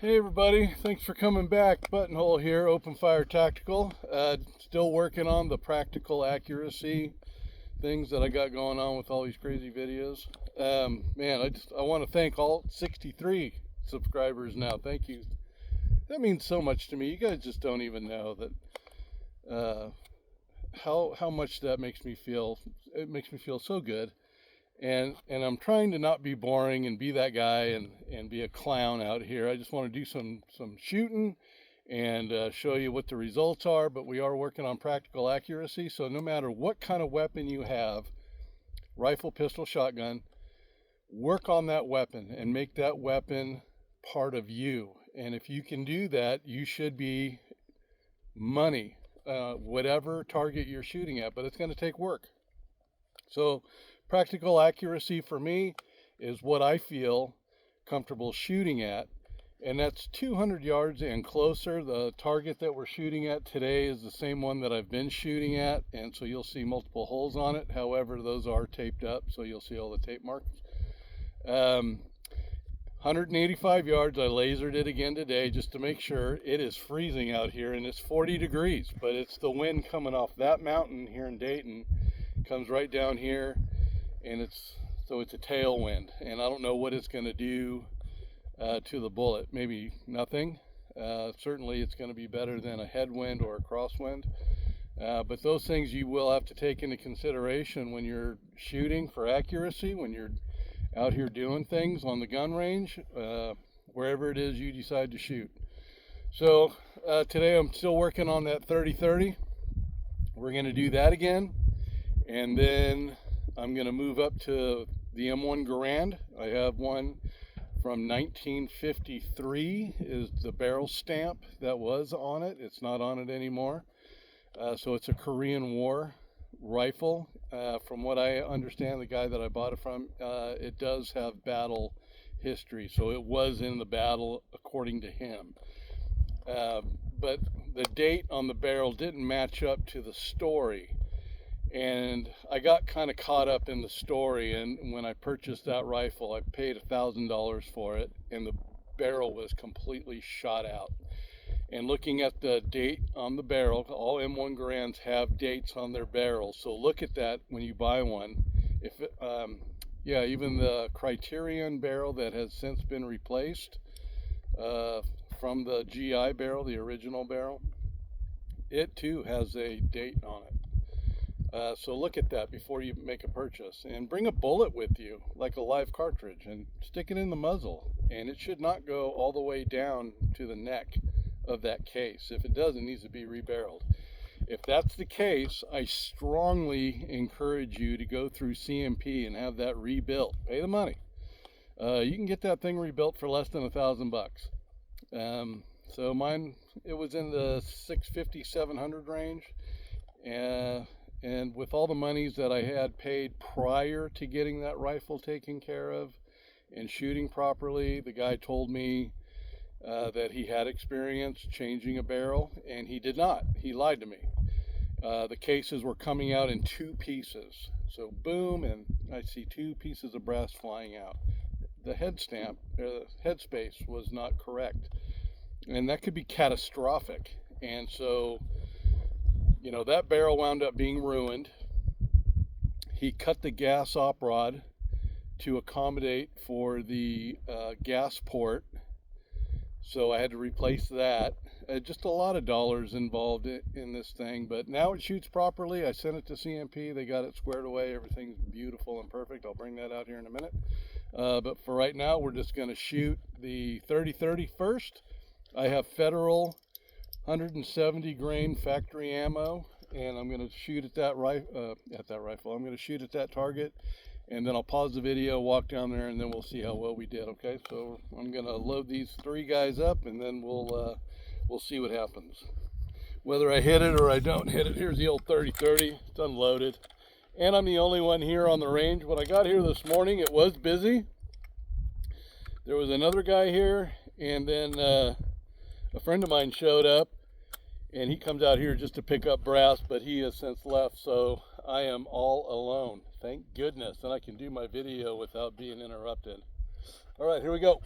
Hey everybody, thanks for coming back. Buttonhole here, Open Fire Tactical. Still working on the practical accuracy things that I got going on with all these crazy videos. Man, I want to thank all 63 subscribers now. Thank you. That means so much to me. You guys just don't even know that how much that makes me feel. It makes me feel so good. And I'm trying to not be boring and be that guy and be a clown out here. I just want to do some shooting and show you what the results are. But we are working on practical accuracy. So no matter what kind of weapon you have, rifle, pistol, shotgun, work on that weapon and make that weapon part of you. And if you can do that, you should be money, whatever target you're shooting at. But it's going to take work. So practical accuracy for me is what I feel comfortable shooting at, and that's 200 yards and closer. The target that we're shooting at today is the same one that I've been shooting at, and so you'll see multiple holes on it. However, those are taped up, so you'll see all the tape marks. 185 yards, I lasered it again today just to make sure. It is freezing out here, and it's 40 degrees, but it's the wind coming off that mountain here in Dayton. Comes right down here, and it's a tailwind, and I don't know what it's going to do to the bullet. Maybe nothing. Certainly it's going to be better than a headwind or a crosswind, but those things you will have to take into consideration when you're shooting for accuracy, when you're out here doing things on the gun range, wherever it is you decide to shoot. So today I'm still working on that 30-30. We're going to do that again. And then I'm going to move up to the M1 Garand. I have one from 1953 is the barrel stamp that was on it. It's not on it anymore. So it's a Korean War rifle. From what I understand, the guy that I bought it from, it does have battle history. So it was in the battle according to him. But the date on the barrel didn't match up to the story. And I got kind of caught up in the story, and when I purchased that rifle, I paid $1,000 for it, and the barrel was completely shot out. And looking at the date on the barrel, all M1 Garands have dates on their barrels, so look at that when you buy one. If it, even the Criterion barrel that has since been replaced from the GI barrel, the original barrel, it too has a date on it. So look at that before you make a purchase, and bring a bullet with you, like a live cartridge, and stick it in the muzzle, and it should not go all the way down to the neck of that case. If it does, it needs to be rebarreled. If that's the case, I strongly encourage you to go through CMP and have that rebuilt. Pay the money. You can get that thing rebuilt for less than $1,000. So mine, it was in the 650, 700 range, and with all the monies that I had paid prior to getting that rifle taken care of and shooting properly, the guy told me that he had experience changing a barrel, and he did not. He lied to me. The cases were coming out in two pieces. So boom, and I see two pieces of brass flying out. The headspace was not correct. And that could be catastrophic. And so that barrel wound up being ruined. He cut the gas op rod to accommodate for the gas port, so I had to replace that. Just a lot of dollars involved in this thing, but now it shoots properly. I sent it to CMP. They got it squared away. Everything's beautiful and perfect. I'll bring that out here in a minute. But for right now, we're just going to shoot the 30-30 first. I have Federal 170 grain factory ammo, and I'm going to shoot at that rifle. I'm going to shoot at that target, and then I'll pause the video, walk down there, and then we'll see how well we did. Okay, so I'm going to load these three guys up, and then we'll see what happens. Whether I hit it or I don't hit it. Here's the old 30-30. It's unloaded, and I'm the only one here on the range. When I got here this morning, it was busy. There was another guy here, and then a friend of mine showed up, and he comes out here just to pick up brass, but he has since left, so I am all alone. Thank goodness, and I can do my video without being interrupted. All right, here we go.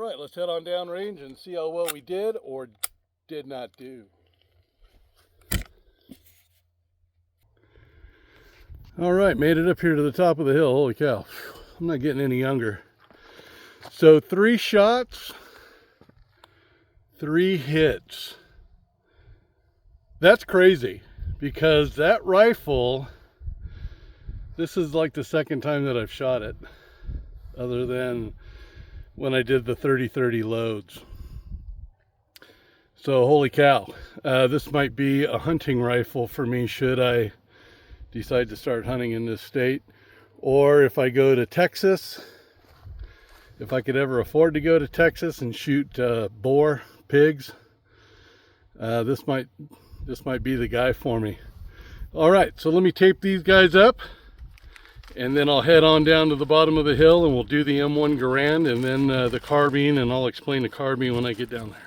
right, let's head on downrange and see how well we did or did not do. All right, made it up here to the top of the hill. Holy cow, I'm not getting any younger. So 3 shots, 3 hits. That's crazy, because that rifle, this is like the second time that I've shot it, other than when I did the 30-30 loads. So holy cow, this might be a hunting rifle for me should I decide to start hunting in this state, or if I go to Texas, if I could ever afford to go to Texas and shoot boar, pigs, this might be the guy for me. All right, so let me tape these guys up, and then I'll head on down to the bottom of the hill and we'll do the M1 Garand and then the carbine, and I'll explain the carbine when I get down there.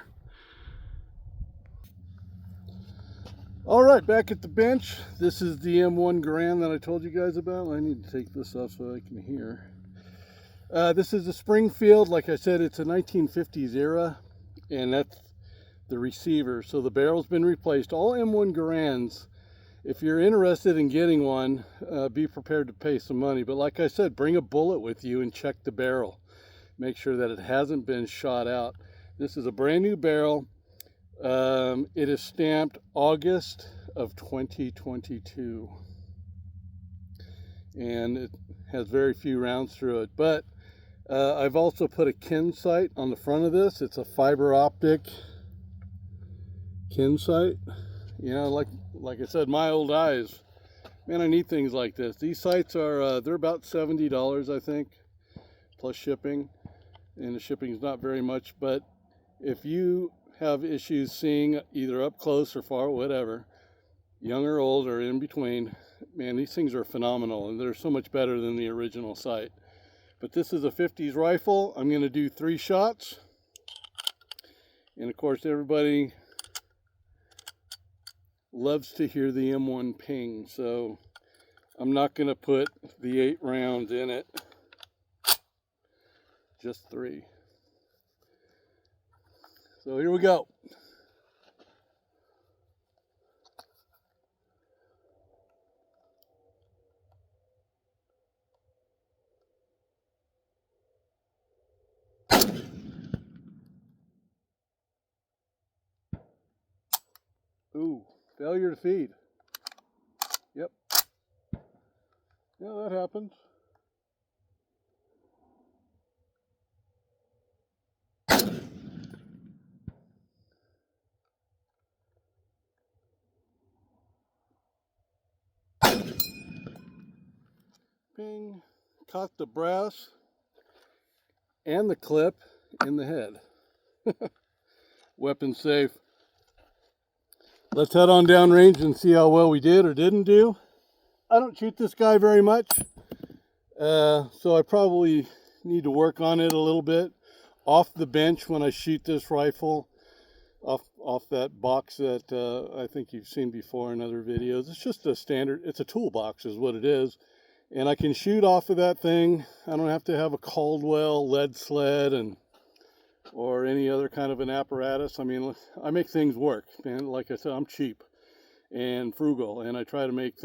All right, back at the bench. This is the M1 Garand that I told you guys about. I need to take this off so I can hear. This is a Springfield. Like I said, it's a 1950s era, and that's the receiver. So the barrel's been replaced. All M1 Garands, if you're interested in getting one, be prepared to pay some money. But like I said, bring a bullet with you and check the barrel. Make sure that it hasn't been shot out. This is a brand new barrel. It is stamped August of 2022, and it has very few rounds through it. But I've also put a kin sight on the front of this. It's a fiber optic kin sight. You know, like I said, my old eyes, man, I need things like this. These sights are they're about $70, I think, plus shipping, and the shipping is not very much. But if you have issues seeing either up close or far, whatever, young or old or in between, man, these things are phenomenal, and they're so much better than the original sight. But this is a 50s rifle. I'm going to do 3 shots, and of course everybody loves to hear the M1 ping, so I'm not going to put the 8 rounds in it, just 3. So here we go. Ooh, failure to feed. Yep. Yeah, that happens. Ping. Caught the brass and the clip in the head. Weapon safe. Let's head on downrange and see how well we did or didn't do. I don't shoot this guy very much, so I probably need to work on it a little bit. Off the bench when I shoot this rifle, off that box that I think you've seen before in other videos. It's just a standard, it's a toolbox is what it is. And I can shoot off of that thing. I don't have to have a Caldwell lead sled or any other kind of an apparatus. I mean, I make things work, man. Like I said, I'm cheap and frugal, and I try to make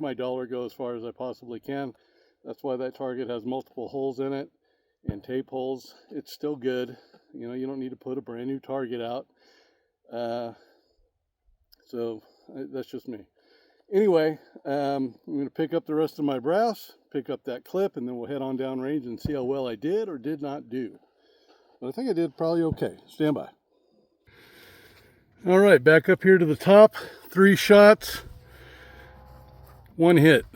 my dollar go as far as I possibly can. That's why that target has multiple holes in it and tape holes. It's still good. You know, you don't need to put a brand new target out. So that's just me. Anyway, I'm going to pick up the rest of my brass, pick up that clip, and then we'll head on downrange and see how well I did or did not do. But I think I did probably okay. Stand by. All right, back up here to the top. 3 shots, 1 hit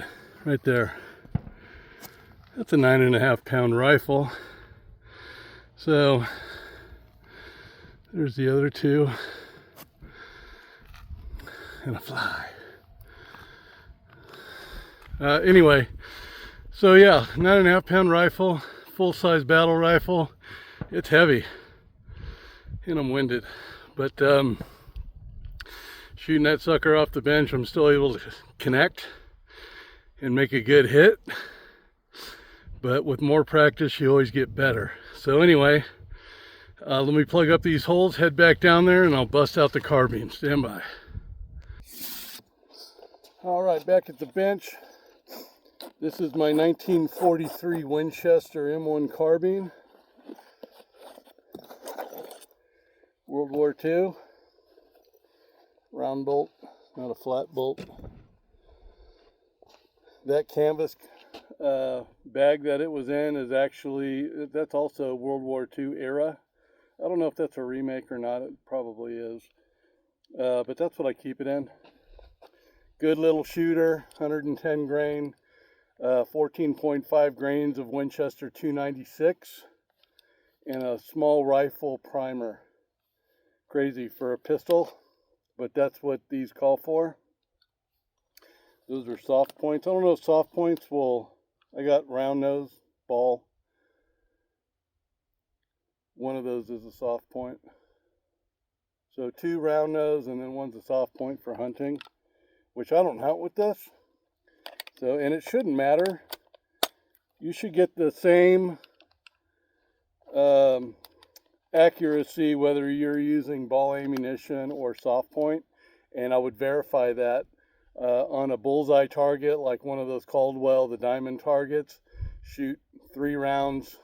right there. That's a 9.5 pound rifle. So there's the other 2 and a fly. Anyway, so yeah, 9.5 pound rifle, full-size battle rifle. It's heavy and I'm winded, but shooting that sucker off the bench, I'm still able to connect and make a good hit. But with more practice, you always get better. So anyway, Let me plug up these holes, head back down there, and I'll bust out the carbine. Stand by. All right, back at the bench. This is my 1943 Winchester M1 carbine. World War II. Round bolt, not a flat bolt. That canvas bag that it was in is actually, that's also World War II era. I don't know if that's a remake or not. It probably is. But that's what I keep it in. Good little shooter, 110 grain, 14.5 grains of Winchester 296, and a small rifle primer. Crazy for a pistol, but that's what these call for. Those are soft points. I don't know if soft points will, I got round nose, ball. One of those is a soft point. So 2 round nose and then one's a soft point for hunting, which I don't hunt with this. So, and it shouldn't matter. You should get the same accuracy whether you're using ball ammunition or soft point. And I would verify that on a bullseye target, like one of those Caldwell, the diamond targets. Shoot 3 rounds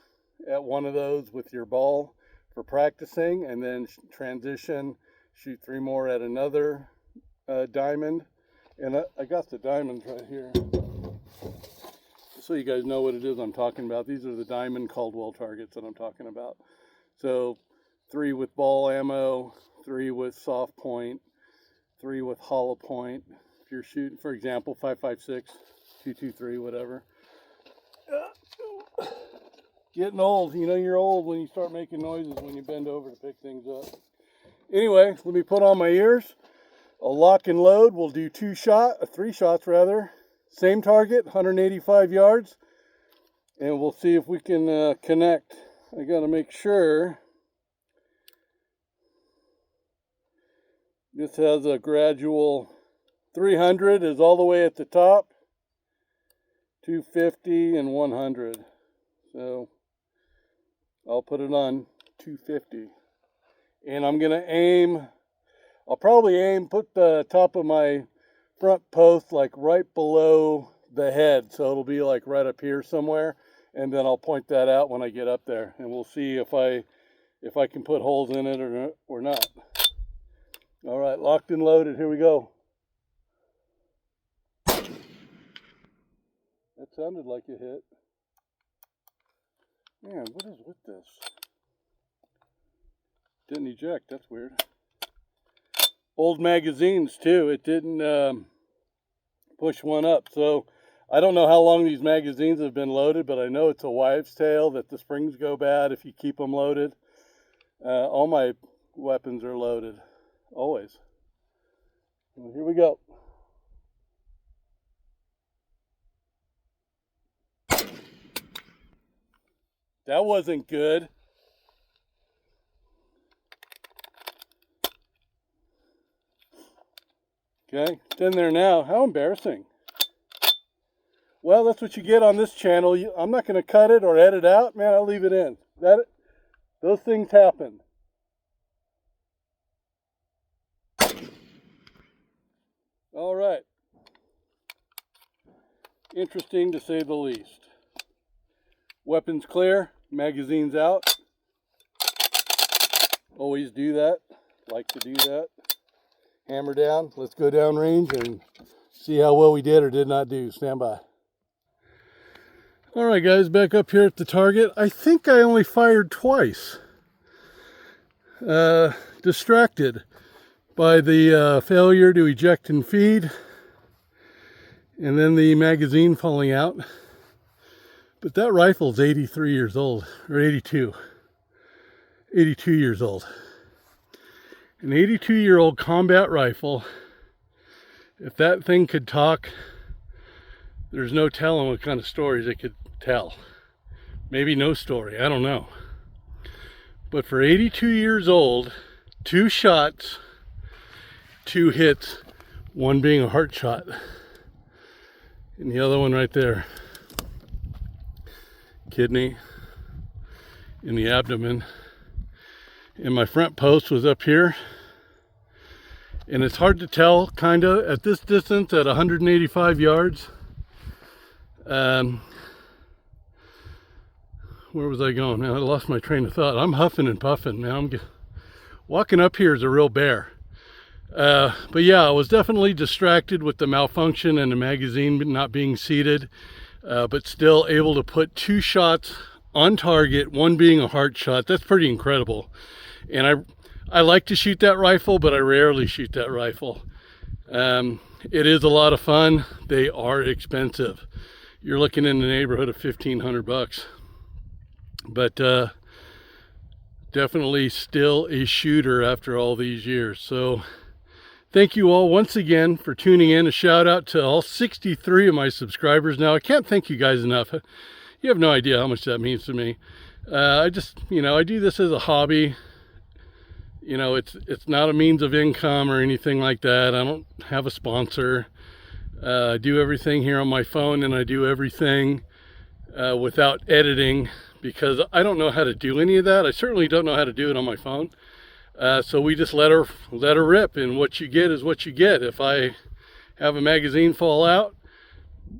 at one of those with your ball for practicing, and then transition, shoot 3 more at another diamond. And I got the diamonds right here, so you guys know what it is I'm talking about. These are the diamond Caldwell targets that I'm talking about. So 3 with ball ammo, 3 with soft point, 3 with hollow point. If you're shooting, for example, 5.56, 223, whatever. Getting old, you know you're old when you start making noises when you bend over to pick things up. Anyway, let me put on my ears. I'll lock and load. We'll do 3 shots rather. Same target, 185 yards. And we'll see if we can connect. I gotta make sure this has a gradual 300 is all the way at the top, 250 and 100. So I'll put it on 250. And I'm gonna aim, I'll probably put the top of my front post like right below the head. So it'll be like right up here somewhere. And then I'll point that out when I get up there. And we'll see if I can put holes in it or not. All right, locked and loaded, here we go. That sounded like it hit. Man, what is with this? Didn't eject, that's weird. Old magazines too, it didn't push one up. So I don't know how long these magazines have been loaded, but I know it's a wives' tale that the springs go bad if you keep them loaded. All my weapons are loaded, always. Well, here we go. That wasn't good. Okay, it's in there now. How embarrassing. Well, that's what you get on this channel. I'm not going to cut it or edit out. Man, I'll leave it in. Those things happen. All right. Interesting to say the least. Weapons clear, magazines out. Always do that. Like to do that. Hammer down. Let's go down range and see how well we did or did not do. Stand by. All right, guys, back up here at the target. I think I only fired twice. Distracted by the failure to eject and feed, and then the magazine falling out. But that rifle's 83 years old, or 82 years old. An 82-year-old combat rifle. If that thing could talk, there's no telling what kind of stories it could tell. Maybe no story, I don't know. But for 82 years old, 2 shots, 2 hits, one being a heart shot, and the other one right there, kidney in the abdomen. and my front post was up here. And it's hard to tell, kind of, at this distance, at 185 yards. Where was I going? Man, I lost my train of thought. I'm huffing and puffing, man. Walking up here is a real bear. But yeah, I was definitely distracted with the malfunction and the magazine not being seated, but still able to put 2 shots on target, one being a heart shot. That's pretty incredible. And I like to shoot that rifle, but I rarely shoot that rifle. It is a lot of fun. They are expensive. You're looking in the neighborhood of $1,500, but definitely still a shooter after all these years. So thank you all once again for tuning in. A shout out to all 63 of my subscribers now. I can't thank you guys enough. You have no idea how much that means to me. I just, I do this as a hobby. It's not a means of income or anything like that. I don't have a sponsor. I do everything here on my phone, and I do everything without editing, because I don't know how to do any of that. I certainly don't know how to do it on my phone. So we just let her rip, and what you get is what you get. If I have a magazine fall out,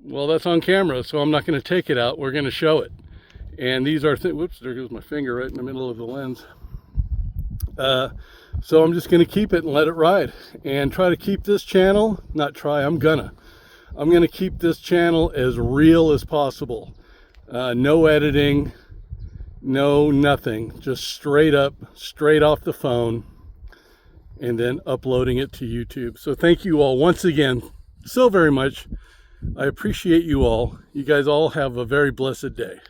well, that's on camera, so I'm not going to take it out. We're going to show it. And these are whoops, there goes my finger right in the middle of the lens. So I'm just going to keep it and let it ride, and try to keep this channel, I'm gonna keep this channel as real as possible. No editing, no nothing, just straight up, straight off the phone, and then uploading it to YouTube. So thank you all once again so very much. I appreciate you all. You guys all have a very blessed day.